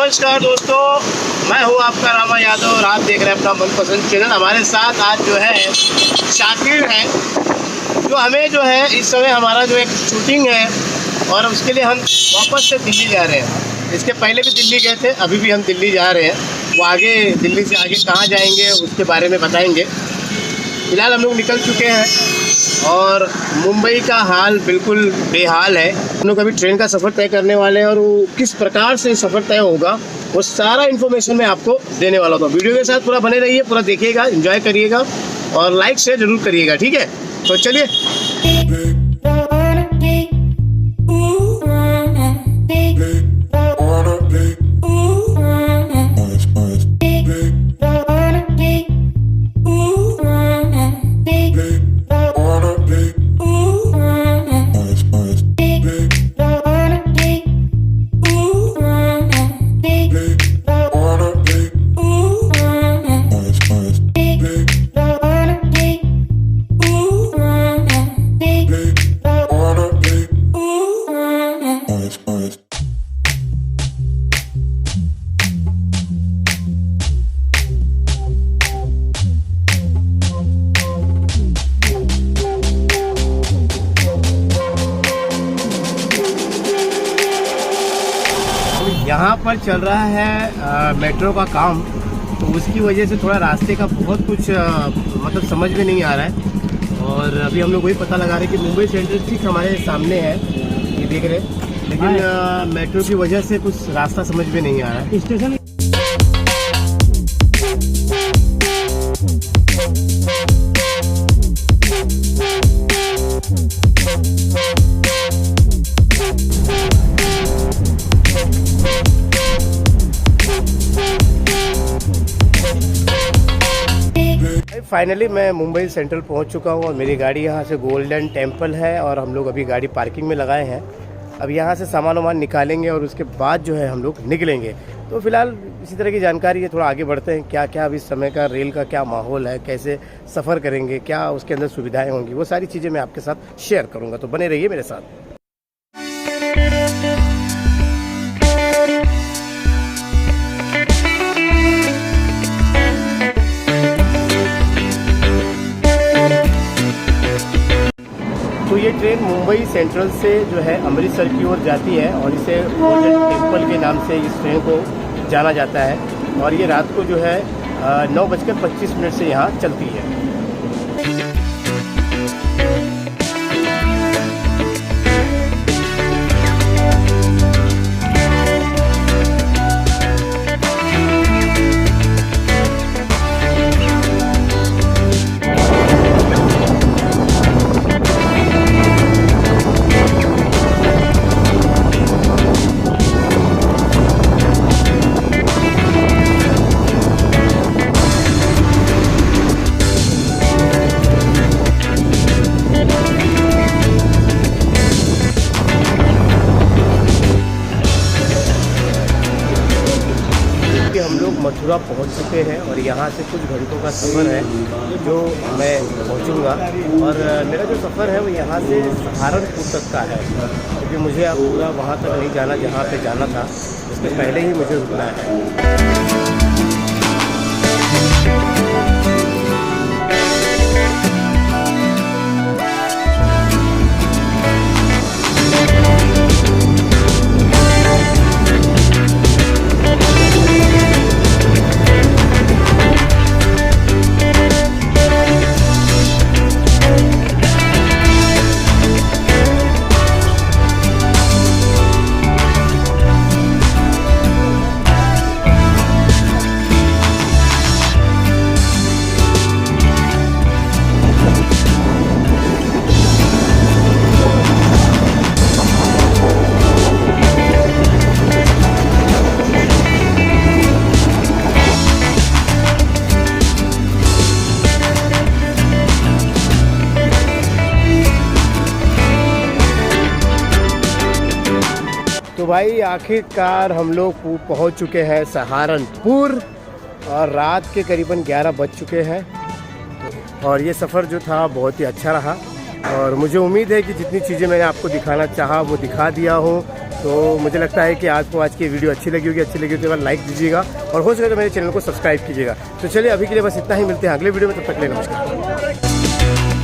नमस्कार दोस्तों, मैं हूं आपका रामा यादव और आप देख रहे हैं अपना मनपसंद चैनल। हमारे साथ आज जो है शाकिर है, जो हमें जो है इस समय हमारा जो एक शूटिंग है और उसके लिए हम वापस से दिल्ली जा रहे हैं। इसके पहले भी दिल्ली गए थे, अभी भी हम दिल्ली जा रहे हैं। वो आगे दिल्ली से आगे कहाँ जाएंगे उसके बारे में बताएंगे। फिलहाल हम लोग निकल चुके हैं और मुंबई का हाल बिल्कुल बेहाल है। हम लोग अभी ट्रेन का सफ़र तय करने वाले हैं और वो किस प्रकार से सफ़र तय होगा वो सारा इन्फॉर्मेशन मैं आपको देने वाला हूँ। वीडियो के साथ पूरा बने रहिए, पूरा देखिएगा, एंजॉय करिएगा और लाइक शेयर ज़रूर करिएगा, ठीक है। तो चलिए। यहाँ पर चल रहा है मेट्रो का काम, तो उसकी वजह से थोड़ा रास्ते का बहुत कुछ मतलब समझ में नहीं आ रहा है। और अभी हम लोग वही पता लगा रहे हैं कि मुंबई सेंट्रल ठीक हमारे सामने है, ये देख रहे हैं, लेकिन मेट्रो की वजह से कुछ रास्ता समझ में नहीं आ रहा है। स्टेशन फाइनली मैं मुंबई सेंट्रल पहुंच चुका हूं और मेरी गाड़ी यहां से गोल्डन टेम्पल है और हम लोग अभी गाड़ी पार्किंग में लगाए हैं। अब यहां से सामान वामान निकालेंगे और उसके बाद जो है हम लोग निकलेंगे। तो फिलहाल इसी तरह की जानकारी है, थोड़ा आगे बढ़ते हैं। क्या क्या अभी इस समय का रेल का क्या माहौल है, कैसे सफ़र करेंगे, क्या उसके अंदर सुविधाएँ होंगी, वो सारी चीज़ें मैं आपके साथ शेयर करूँगा। तो बने रहिए मेरे साथ। तो ये ट्रेन मुंबई सेंट्रल से जो है अमृतसर की ओर जाती है और इसे गोल्डन टेम्पल के नाम से इस ट्रेन को जाना जाता है। और ये रात को जो है 9:25 से यहाँ चलती है। हम लोग मथुरा पहुंच चुके हैं और यहाँ से कुछ घंटों का सफ़र है जो मैं पहुंचूंगा। और मेरा जो सफ़र है वो यहाँ से सहारनपुर तक का है, क्योंकि मुझे अब पूरा वहाँ तक नहीं जाना जहाँ पे जाना था, उसके पहले ही मुझे रुकना है। तो भाई आखिरकार हम लोग पहुंच चुके हैं सहारनपुर और रात के करीबन 11 बज चुके हैं। और ये सफ़र जो था बहुत ही अच्छा रहा और मुझे उम्मीद है कि जितनी चीज़ें मैंने आपको दिखाना चाहा वो दिखा दिया हूँ। तो मुझे लगता है कि आपको आज की वीडियो अच्छी लगी होगी। अच्छी लगी हो तो लाइक दीजिएगा और हो सके तो मेरे चैनल को सब्सक्राइब कीजिएगा। तो चलिए अभी के लिए बस इतना ही, मिलते हैं अगले वीडियो में, तब तक के लिए नमस्कार।